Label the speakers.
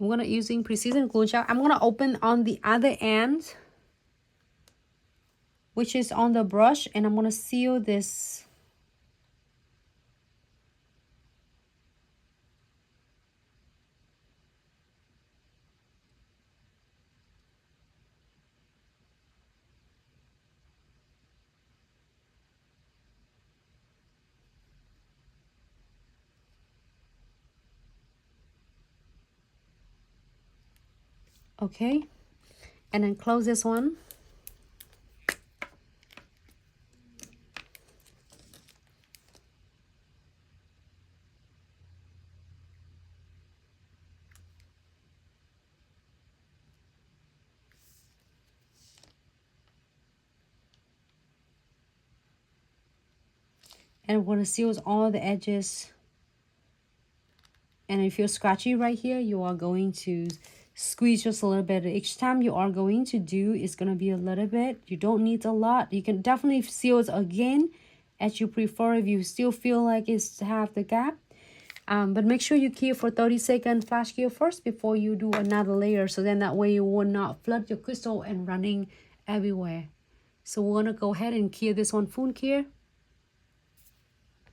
Speaker 1: I'm gonna using Precision Glue Gel. I'm gonna open on the other end, which is on the brush, and I'm gonna seal this. Okay, and then close this one. And I'm going to seal all the edges. And if you're scratchy right here, you are going to squeeze just a little bit. Each time you are going to do is going to be a little bit. You don't need a lot. You can definitely seal it again as you prefer if you still feel like it's to have the gap. But make sure you cure for 30 seconds flash cure first before you do another layer. So then that way you will not flood your crystal and running everywhere. So we're going to go ahead and cure this one full cure.